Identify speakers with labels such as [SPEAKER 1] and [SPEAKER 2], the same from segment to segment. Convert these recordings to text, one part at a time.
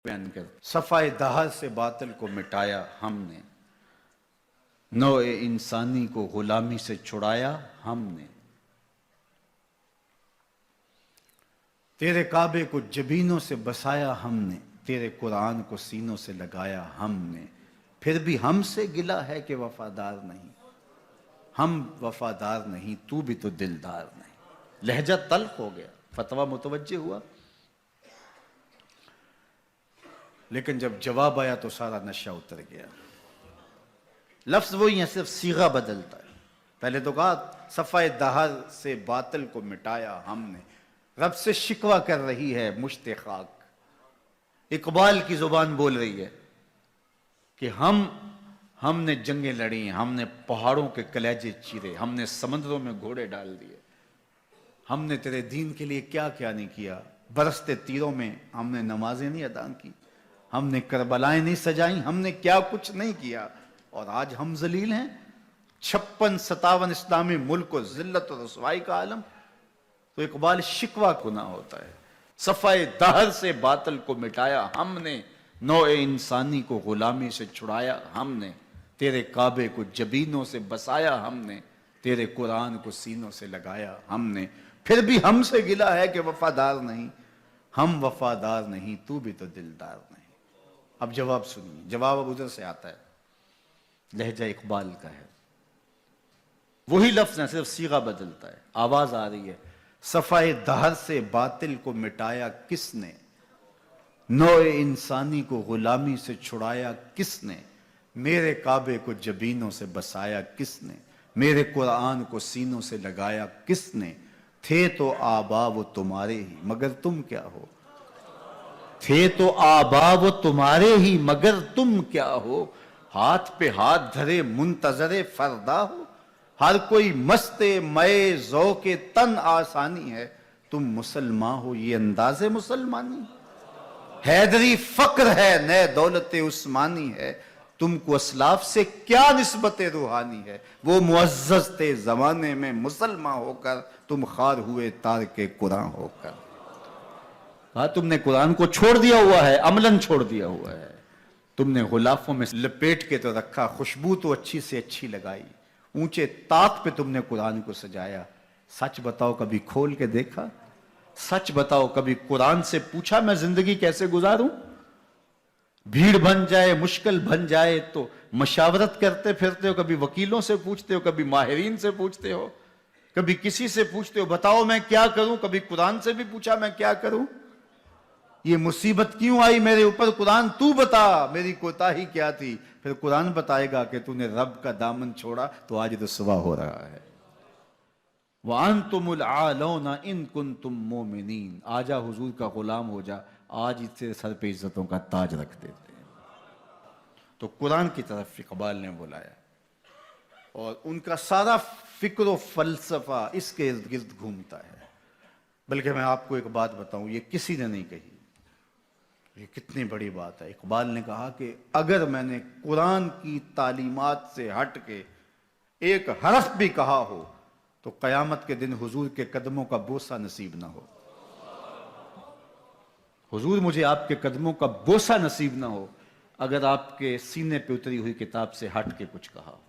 [SPEAKER 1] بیان کر صفائے دہر سے باطل کو مٹایا ہم نے، نوع انسانی کو غلامی سے چھڑایا ہم نے، تیرے کعبے کو جبینوں سے بسایا ہم نے، تیرے قرآن کو سینوں سے لگایا ہم نے، پھر بھی ہم سے گلہ ہے کہ وفادار نہیں، ہم وفادار نہیں، تو بھی تو دلدار نہیں۔ لہجہ تلخ ہو گیا، فتویٰ متوجہ ہوا، لیکن جب جواب آیا تو سارا نشہ اتر گیا۔ لفظ وہی ہے، صرف صیغہ بدلتا ہے۔ پہلے تو کہا صفائے دہر سے باطل کو مٹایا ہم نے، رب سے شکوہ کر رہی ہے مشت خاک، اقبال کی زبان بول رہی ہے کہ ہم نے جنگیں لڑی ہیں، ہم نے پہاڑوں کے کلیجے چیرے، ہم نے سمندروں میں گھوڑے ڈال دیے، ہم نے تیرے دین کے لیے کیا کیا نہیں کیا، برستے تیروں میں ہم نے نمازیں نہیں ادا کی، ہم نے کربلائیں نہیں سجائیں، ہم نے کیا کچھ نہیں کیا، اور آج ہم ذلیل ہیں۔ 56-57 اسلامی ملک کو ذلت و رسوائی کا عالم، تو اقبال شکوہ گناہ ہوتا ہے۔ صفائے دہر سے باطل کو مٹایا ہم نے، نوع انسانی کو غلامی سے چھڑایا ہم نے، تیرے کعبے کو جبینوں سے بسایا ہم نے، تیرے قرآن کو سینوں سے لگایا ہم نے، پھر بھی ہم سے گلہ ہے کہ وفادار نہیں، ہم وفادار نہیں، تو بھی تو دلدار نہیں۔ اب جواب سنیے، جواب اب ادھر سے آتا ہے، لہجہ اقبال کا ہے، وہی لفظ ہے، صرف صیغہ بدلتا ہے، آواز آ رہی ہے۔ صفائے دہر سے باطل کو مٹایا کس نے، نوع انسانی کو غلامی سے چھڑایا کس نے، میرے کعبے کو جبینوں سے بسایا کس نے، میرے قرآن کو سینوں سے لگایا کس نے، تھے تو آبا وہ تمہارے ہی مگر تم کیا ہو، تھے تو آبا وہ تمہارے ہی مگر تم کیا ہو، ہاتھ پہ ہاتھ دھرے منتظر فردا ہو، ہر کوئی مست مئے ذوق تن آسانی ہے، تم مسلمان ہو یہ انداز مسلمانی، حیدری فقر ہے نئے دولت عثمانی ہے، تم کو اسلاف سے کیا نسبت روحانی ہے، وہ معزز تھے زمانے میں مسلمان ہو کر، تم خار ہوئے تارک قرآن ہو کر۔ کہا تم نے قرآن کو چھوڑ دیا ہوا ہے، عملاً چھوڑ دیا ہوا ہے، تم نے غلافوں میں لپیٹ کے تو رکھا، خوشبو تو اچھی سے اچھی لگائی، اونچے طاق پہ تم نے قرآن کو سجایا، سچ بتاؤ کبھی کھول کے دیکھا، سچ بتاؤ کبھی قرآن سے پوچھا میں زندگی کیسے گزاروں، بھیڑ بن جائے مشکل بن جائے تو مشاورت کرتے پھرتے ہو، کبھی وکیلوں سے پوچھتے ہو، کبھی ماہرین سے پوچھتے ہو، کبھی کسی سے پوچھتے ہو بتاؤ میں کیا کروں، کبھی قرآن سے بھی پوچھا میں کیا کروں، یہ مصیبت کیوں آئی میرے اوپر، قرآن تو بتا میری کوتاہی کیا تھی، پھر قرآن بتائے گا کہ تو نے رب کا دامن چھوڑا تو آج رسوا ہو رہا ہے۔ وَأَنْتُمُ الْعَالَوْنَ إِن كُنْتُم مُؤْمِنِينَ، آجا حضور کا غلام ہو جا، آج اس سے سر پہ عزتوں کا تاج رکھ دیتے ہیں۔ تو قرآن کی طرف اقبال نے بلایا، اور ان کا سارا فکر و فلسفہ اس کے ارد گرد گھومتا ہے۔ بلکہ میں آپ کو ایک بات بتاؤں، یہ کسی نے نہیں کہی، یہ کتنی بڑی بات ہے۔ اقبال نے کہا کہ اگر میں نے قرآن کی تعلیمات سے ہٹ کے ایک حرف بھی کہا ہو تو قیامت کے دن حضور کے قدموں کا بوسہ نصیب نہ ہو، حضور مجھے آپ کے قدموں کا بوسہ نصیب نہ ہو اگر آپ کے سینے پہ اتری ہوئی کتاب سے ہٹ کے کچھ کہا ہو،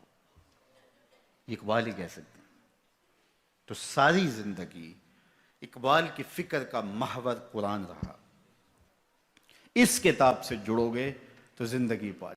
[SPEAKER 1] یہ اقبال ہی کہہ سکتے ہیں۔ تو ساری زندگی اقبال کی فکر کا محور قرآن رہا، اس کتاب سے جڑو گے تو زندگی پا